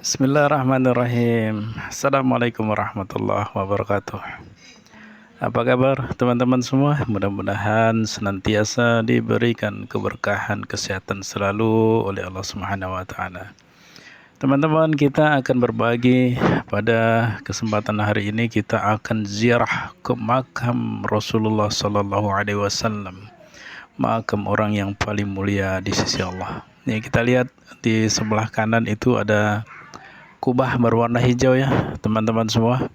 Bismillahirrahmanirrahim. Assalamualaikum warahmatullahi wabarakatuh. Apa kabar teman-teman semua? Mudah-mudahan senantiasa diberikan keberkahan kesehatan selalu oleh Allah Subhanahu wa taala. Teman-teman, kita akan berbagi pada kesempatan hari ini. Kita akan ziarah ke makam Rasulullah sallallahu alaihi wasallam. Makam orang yang paling mulia di sisi Allah. Nih, kita lihat di sebelah kanan itu ada kubah berwarna hijau ya teman-teman semua.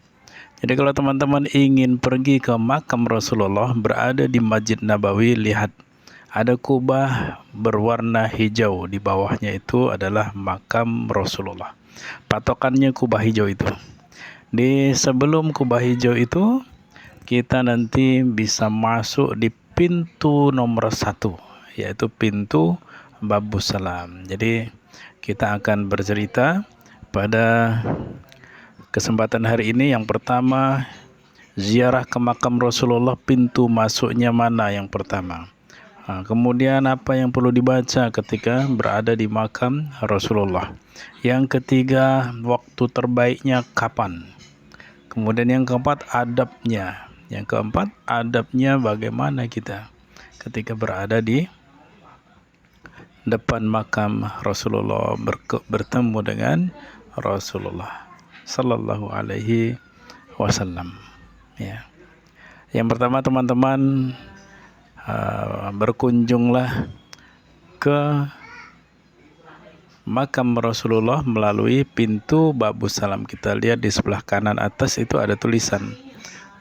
Jadi kalau teman-teman ingin pergi ke makam Rasulullah berada di Masjid Nabawi, lihat ada kubah berwarna hijau, di bawahnya itu adalah makam Rasulullah. Patokannya kubah hijau itu. Di sebelum kubah hijau itu kita nanti bisa masuk di pintu nomor 1, yaitu pintu Babus Salam. Jadi kita akan bercerita pada kesempatan hari ini. Yang pertama, ziarah ke makam Rasulullah, pintu masuknya mana yang pertama. Kemudian apa yang perlu dibaca ketika berada di makam Rasulullah. Yang ketiga, waktu terbaiknya kapan. Kemudian yang keempat, adabnya. Yang keempat, adabnya bagaimana kita ketika berada di depan makam Rasulullah, bertemu dengan Rasulullah sallallahu alaihi wasallam. Ya. Yang pertama teman-teman, berkunjunglah ke makam Rasulullah melalui pintu Babus Salam. Kita lihat di sebelah kanan atas itu ada tulisan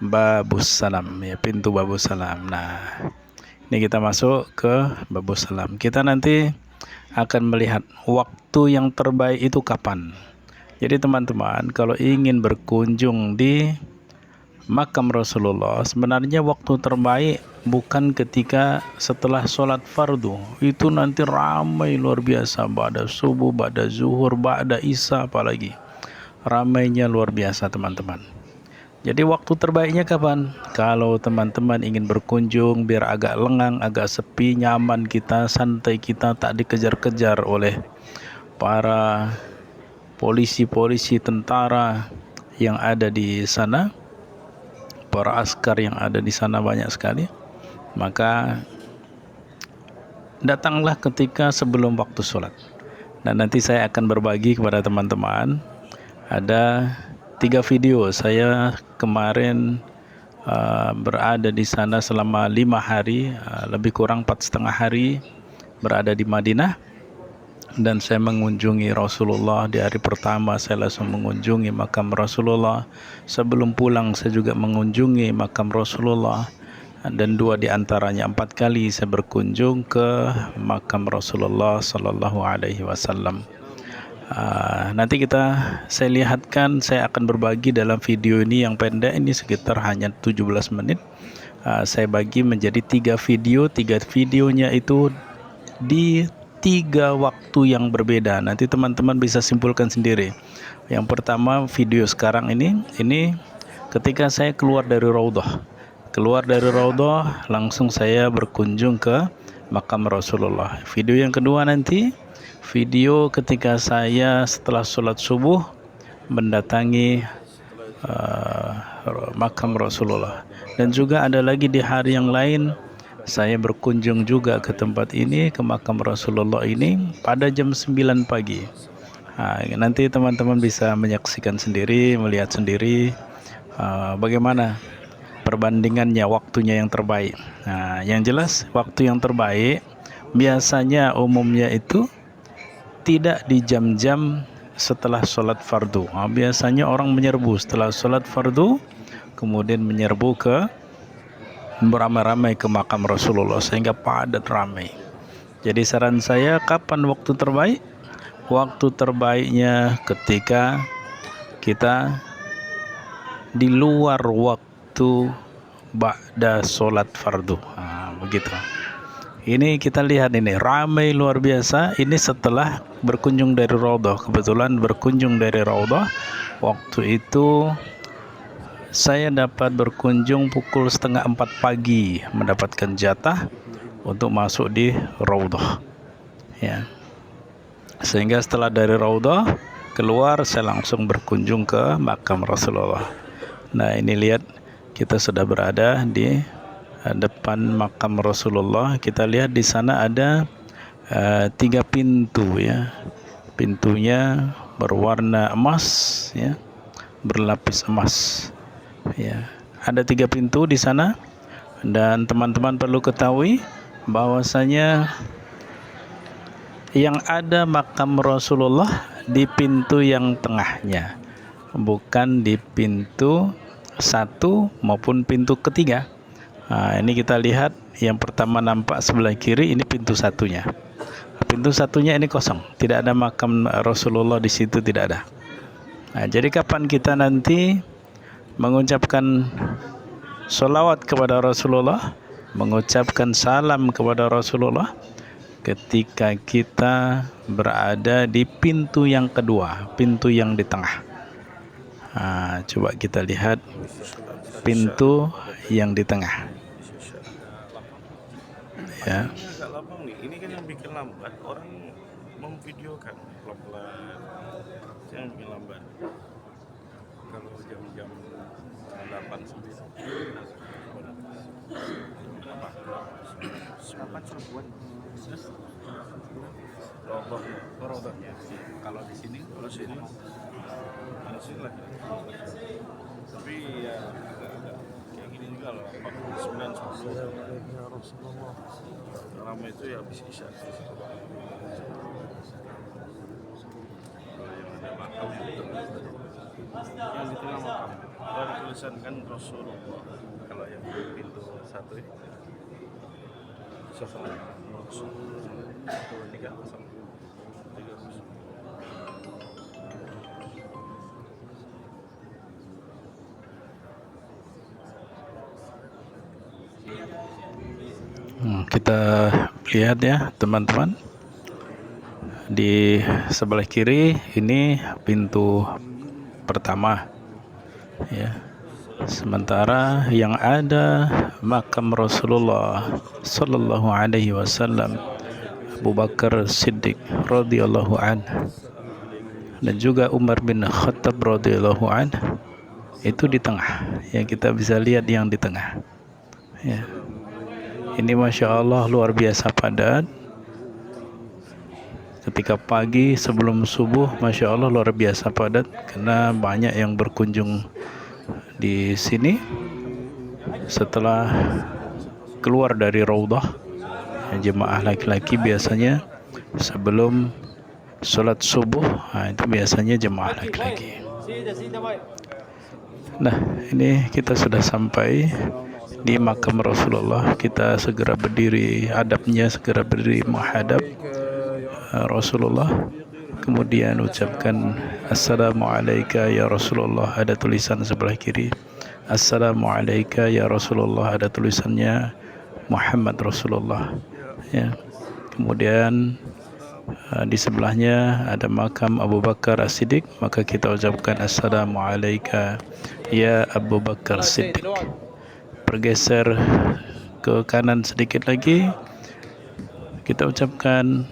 Babus Salam, ya, pintu Babus Salam. Nah, ini kita masuk ke Babus Salam. Kita nanti akan melihat waktu yang terbaik itu kapan. Jadi teman-teman, kalau ingin berkunjung di makam Rasulullah, sebenarnya waktu terbaik bukan ketika setelah sholat fardu. Itu nanti ramai luar biasa, ba'da subuh, ba'da zuhur, ba'da isya, apalagi ramainya luar biasa teman-teman. Jadi waktu terbaiknya kapan? Kalau teman-teman ingin berkunjung biar agak lengang, agak sepi, nyaman kita, santai kita, tak dikejar-kejar oleh para polisi-polisi, tentara yang ada di sana, para askar yang ada di sana banyak sekali. Maka datanglah ketika sebelum waktu sholat. Dan nanti saya akan berbagi kepada teman-teman. Ada 3 video. Saya kemarin berada di sana selama 5 hari, lebih kurang 4,5 hari berada di Madinah. Dan saya mengunjungi Rasulullah. Di hari pertama saya langsung mengunjungi makam Rasulullah. Sebelum pulang saya juga mengunjungi makam Rasulullah. Dan 2 di antaranya, 4 kali saya berkunjung ke makam Rasulullah sallallahu alaihi wasallam. Nanti saya lihatkan, saya akan berbagi dalam video ini yang pendek, ini sekitar hanya 17 menit. Saya bagi menjadi 3 video. 3 videonya itu di 3 waktu yang berbeda. Nanti teman-teman bisa simpulkan sendiri. Yang pertama, video sekarang ini ketika saya keluar dari Raudhah. Langsung saya berkunjung ke makam Rasulullah. Video yang kedua nanti video ketika saya setelah sholat subuh mendatangi makam Rasulullah. Dan juga ada lagi di hari yang lain saya berkunjung juga ke tempat ini, ke makam Rasulullah ini pada jam 9 pagi. Nanti teman-teman bisa menyaksikan sendiri, melihat sendiri bagaimana perbandingannya, waktunya yang terbaik. Yang jelas waktu yang terbaik biasanya umumnya itu tidak di jam-jam setelah sholat fardu. Biasanya orang menyerbu setelah sholat fardu, kemudian menyerbu ke beramai-ramai ke makam Rasulullah sehingga padat ramai. Jadi saran saya, kapan waktu terbaik? Waktu terbaiknya ketika kita di luar waktu ba'da sholat fardu. Begitu. Ini kita lihat, ini ramai luar biasa. Ini setelah berkunjung dari Raudhah. Kebetulan berkunjung dari Raudhah, waktu itu saya dapat berkunjung pukul 3:30 pagi, mendapatkan jatah untuk masuk di Raudhah. Ya. Sehingga setelah dari Raudhah keluar saya langsung berkunjung ke makam Rasulullah. Nah ini lihat, kita sudah berada di depan makam Rasulullah. Kita lihat di sana ada 3 pintu ya. Pintunya berwarna emas ya, berlapis emas ya. Ada 3 pintu di sana, dan teman-teman perlu ketahui bahwasanya yang ada makam Rasulullah di pintu yang tengahnya, bukan di pintu 1 maupun pintu ketiga. Nah, ini kita lihat yang pertama nampak sebelah kiri, ini pintu satunya. Pintu satunya ini kosong, tidak ada makam Rasulullah di situ, tidak ada. Nah, jadi kapan kita nanti mengucapkan sholawat kepada Rasulullah, mengucapkan salam kepada Rasulullah? Ketika kita berada di pintu yang kedua, pintu yang di tengah. Nah, coba kita lihat pintu yang di tengah ya. Agak lapang nih, ini kan yang bikin lambat orang memvideokan pelan-pelan, yang bikin lambat. Kalau jam-jam 8 sampai 8 serbuan. Rodoknya. Kalau di sini lagi. Tapi ya agak kayak gini juga loh, 9 10. Lama itu ya habis isya. Yang ada makam yang di tengah makam. Ada tulisan kan Rasulullah. Kalau yang pintu 1 ini Rasulullah. Ini kan kosong. Kita lihat ya teman-teman, di sebelah kiri ini pintu pertama ya, sementara yang ada makam Rasulullah Sallallahu Alaihi Wasallam, Abu Bakar Siddiq radhiyallahu anhu dan juga Umar bin Khattab radhiyallahu anhu, itu di tengah ya. Kita bisa lihat yang di tengah ya. Ini Masya Allah luar biasa padat. Ketika pagi sebelum subuh, Masya Allah luar biasa padat, karena banyak yang berkunjung di sini setelah keluar dari Raudhah. Jemaah laki-laki biasanya sebelum sholat subuh, itu biasanya jemaah laki-laki. Nah ini kita sudah sampai di makam Rasulullah. Kita segera berdiri, adabnya segera berdiri menghadap Rasulullah, kemudian ucapkan Assalamualaikum ya Rasulullah. Ada tulisan sebelah kiri Assalamualaikum ya Rasulullah, ada tulisannya Muhammad Rasulullah ya. Kemudian di sebelahnya ada makam Abu Bakar As-Siddiq, maka kita ucapkan Assalamualaikum ya Abu Bakar Siddiq. Bergeser ke kanan sedikit lagi, kita ucapkan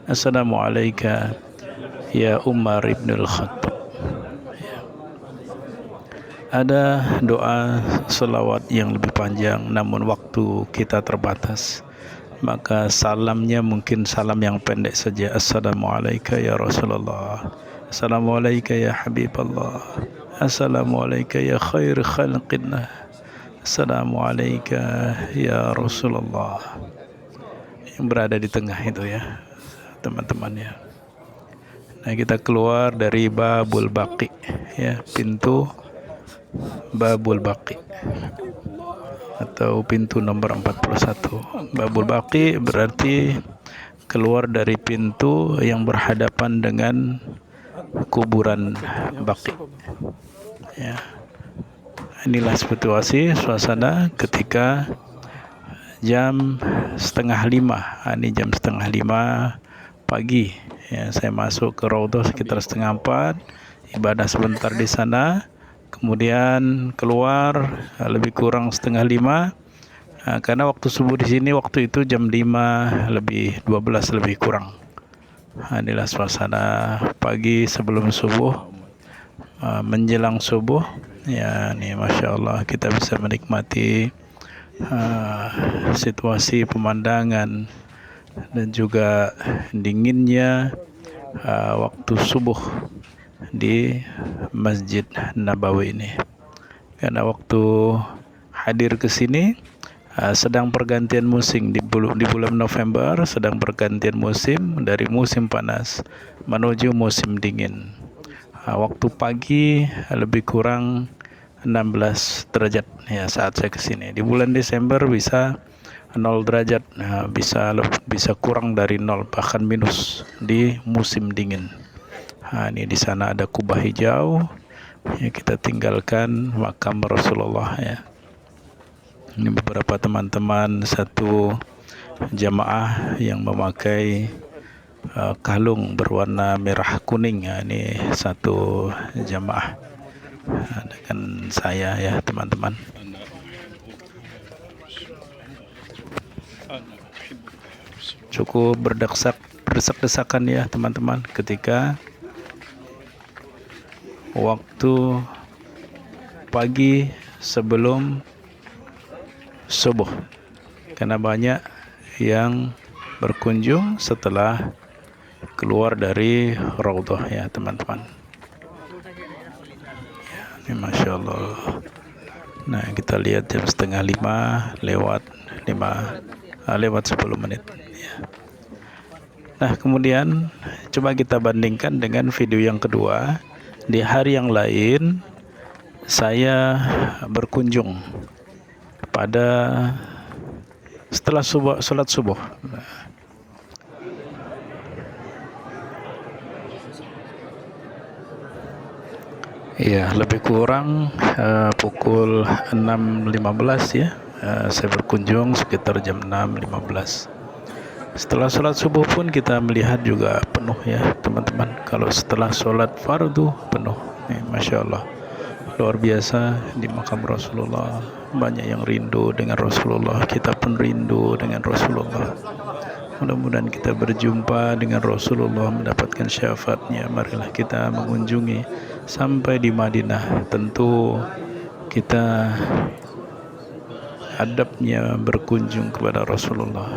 Assalamualaikum ya Umar ibn al-Khattab. Ada doa selawat yang lebih panjang, namun waktu kita terbatas, maka salamnya mungkin salam yang pendek saja. Assalamualaikum ya Rasulullah, Assalamualaikum ya Habiballah, Assalamualaikum ya khair khalqillah, Assalamualaikum ya Rasulullah. Yang berada di tengah itu ya teman-teman ya. Nah kita keluar dari Babul Baqi ya, pintu Babul Baqi atau pintu nomor 41. Babul Baqi berarti keluar dari pintu yang berhadapan dengan kuburan Baqi ya. Inilah situasi suasana ketika jam 4:30. Ini jam 4:30 pagi ya. Saya masuk ke Raudhah sekitar 3:30, ibadah sebentar di sana, kemudian keluar lebih kurang 4:30. Karena waktu subuh di sini waktu itu jam 5 lebih 12 lebih kurang Inilah suasana pagi sebelum subuh, menjelang subuh. Ya, ini Masya Allah kita bisa menikmati situasi pemandangan dan juga dinginnya waktu subuh di Masjid Nabawi ini. Karena waktu hadir ke sini sedang pergantian musim di bulan November, sedang pergantian musim dari musim panas menuju musim dingin. Waktu pagi lebih kurang 16 derajat ya saat saya kesini. Di bulan Desember bisa 0 derajat, bisa kurang dari 0 bahkan minus di musim dingin. Ini di sana ada kubah hijau ya, kita tinggalkan makam Rasulullah ya. Ini beberapa teman-teman satu jamaah yang memakai kalung berwarna merah kuning ya. Ini satu jamaah dengan saya ya teman-teman. Cukup berdesak-desakan ya teman-teman ketika waktu pagi sebelum subuh, karena banyak yang berkunjung setelah keluar dari Raudhah ya teman-teman. Ini Masya Allah. Nah kita lihat jam 4:30 lewat 10 menit ya. Nah kemudian coba kita bandingkan dengan video yang kedua. Di hari yang lain saya berkunjung pada setelah sholat subuh. Ya, lebih kurang pukul 6.15 ya. Saya berkunjung sekitar jam 6.15. Setelah sholat subuh pun kita melihat juga penuh ya teman-teman. Kalau setelah sholat fardu penuh. Masya Allah, luar biasa di makam Rasulullah. Banyak yang rindu dengan Rasulullah. Kita pun rindu dengan Rasulullah. Mudah-mudahan kita berjumpa dengan Rasulullah, mendapatkan syafaatnya. Marilah kita mengunjungi sampai di Madinah. Tentu kita adabnya berkunjung kepada Rasulullah.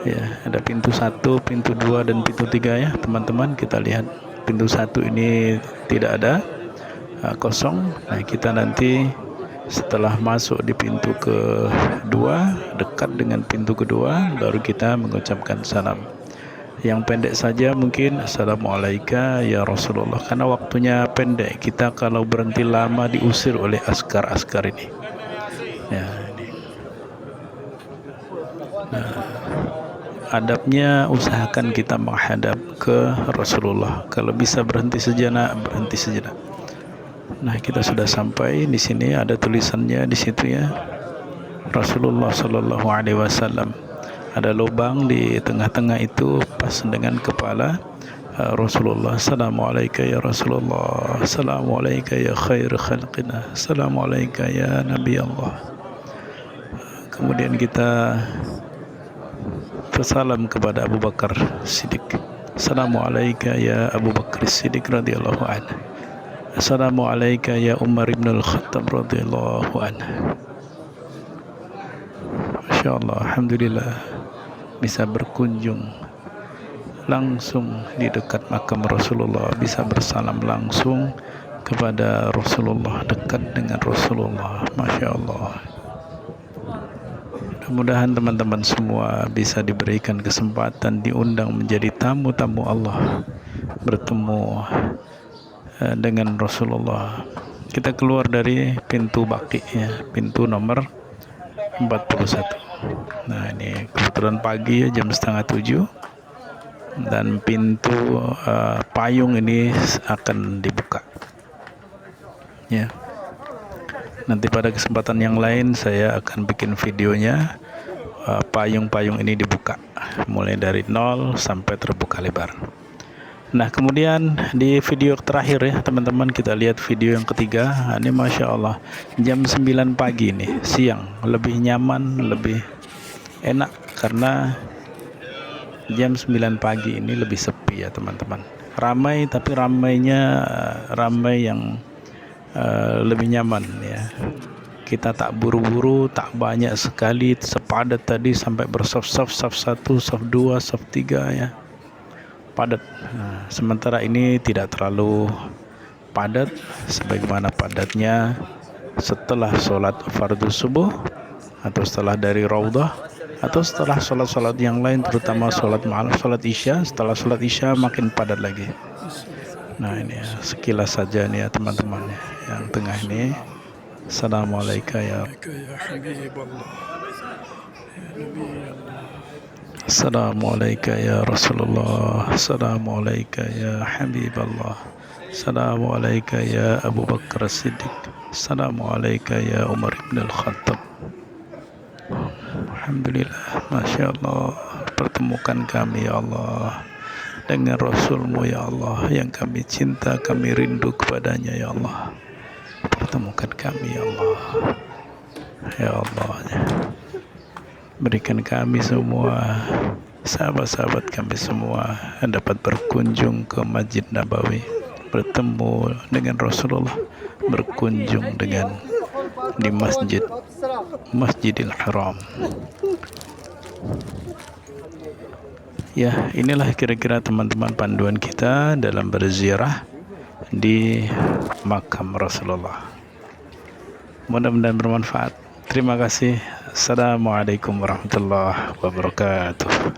Ya, ada pintu 1, pintu 2 dan pintu 3 ya teman-teman. Kita lihat pintu 1 ini tidak ada, kosong. Nah kita nanti setelah masuk di pintu kedua, dekat dengan pintu kedua, baru kita mengucapkan salam. Yang pendek saja mungkin, Assalamualaikum ya Rasulullah, karena waktunya pendek. Kita kalau berhenti lama diusir oleh askar-askar ini ya, ini. Nah, adabnya usahakan kita menghadap ke Rasulullah. Kalau bisa berhenti sejenak, berhenti sejenak. Nah kita sudah sampai di sini, ada tulisannya di situ ya, Rasulullah Sallallahu Alaihi Wasallam. Ada lubang di tengah-tengah itu pas dengan kepala Rasulullah. Assalamualaikum ya Rasulullah, Assalamualaikum ya khair khalqina, Assalamualaikum ya Nabi Allah. Kemudian kita bersalam kepada Abu Bakar Siddiq. Assalamualaikum ya Abu Bakar Siddiq radhiyallahu anhu. Assalamualaikum ya Umar ibn al-Khattab radhiyallahu anhu. Masya Allah, alhamdulillah bisa berkunjung langsung di dekat makam Rasulullah, bisa bersalam langsung kepada Rasulullah, dekat dengan Rasulullah. Masya Allah. Mudah-mudahan teman-teman semua bisa diberikan kesempatan diundang menjadi tamu-tamu Allah, bertemu dengan Rasulullah. Kita keluar dari pintu Baqi ya, pintu nomor 41. Nah ini kebetulan pagi ya, jam 6:30, dan pintu payung ini akan dibuka ya. Nanti pada kesempatan yang lain saya akan bikin videonya, payung-payung ini dibuka mulai dari 0 sampai terbuka lebar. Nah kemudian di video terakhir ya teman-teman, kita lihat video yang ketiga. Ini Masya Allah jam 9 pagi nih, siang, lebih nyaman, lebih enak karena jam 9 pagi ini lebih sepi ya teman-teman. Ramai, tapi ramai yang lebih nyaman ya. Kita tak buru-buru, tak banyak sekali, sepadat tadi sampai bersaf-saf, saf 1, saf 2, saf 3 ya. Padat. Nah, sementara ini tidak terlalu padat sebagaimana padatnya setelah sholat fardu subuh, atau setelah dari raudhah, atau setelah sholat-sholat yang lain, terutama sholat malam, sholat isya. Setelah sholat isya makin padat lagi. Nah ini ya, sekilas saja nih ya teman-teman ya, yang tengah ini. Assalamualaikum ya Habiballah. Assalamualaikum ya Rasulullah. Assalamualaikum ya Habiballah. Assalamualaikum ya Abu Bakar Siddiq. Assalamualaikum ya Umar ibn al-Khattab. Alhamdulillah, Masya Allah, pertemukan kami ya Allah dengan Rasul-Mu ya Allah, yang kami cinta, kami rindu kepadanya ya Allah. Pertemukan kami ya Allah. Ya Allah, berikan kami semua, sahabat-sahabat kami semua, yang dapat berkunjung ke Masjid Nabawi, bertemu dengan Rasulullah, berkunjung dengan di Masjidil Haram. Ya, inilah kira-kira teman-teman panduan kita dalam berziarah di makam Rasulullah. Mudah-mudahan bermanfaat. Terima kasih. Assalamualaikum warahmatullahi wabarakatuh.